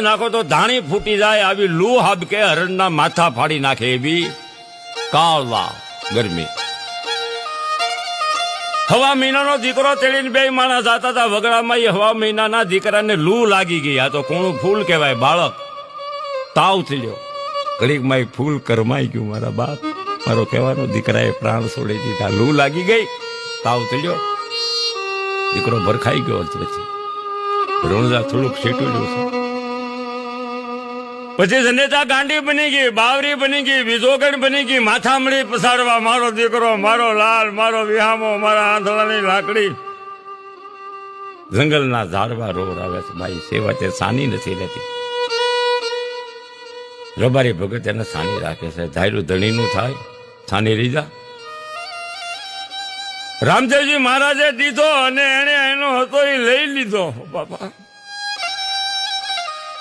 નાખો તો ધાણી ફૂટી જાય આવી લૂ હાબકે હરણના માથા ફાડી નાખે એવી કાળવા ગરમી. હવા મહિનાનો દીકરો તેડીને બે માણસ જાતા હતા વગડામાં. એ હવા મહિનાના દીકરાને લૂ લાગી ગઈ. આ તો કોણું ફૂલ કહેવાય. બાળક તાવ થઈ ગયો. ઘડીકમાં ફૂલ કરમાઈ ગયું. મારા બાપ મારો કહેવાનો દીકરાએ પ્રાણ છોડી દીધા. લૂ લાગી ગઈ, તાવ થઈ ગયો, દીકરો ભરખાઈ ગયો. પછી રોણજા થોડુંક શેટું છે. પછી જનેતા ગાંડી બની ગઈ, બાવરી બની ગઈ, વિજોગણ બની ગઈ. માથામણી પસાડવા મારો દીકરો, મારો લાલ, મારો વિહામો, મારા આંધળાની લાકડી. જંગલના ઝાડવા રોડ આવે છે. ભાઈ સેવા તે સાની નથી રહેતી. રબારી ભગત એને સાની રાખે છે. ધાયરું ધણીનું થાય, સાની રીજા. રામદેવજી મહારાજે દીધો અને એને એનો હતો એ લઈ લીધો. બાપા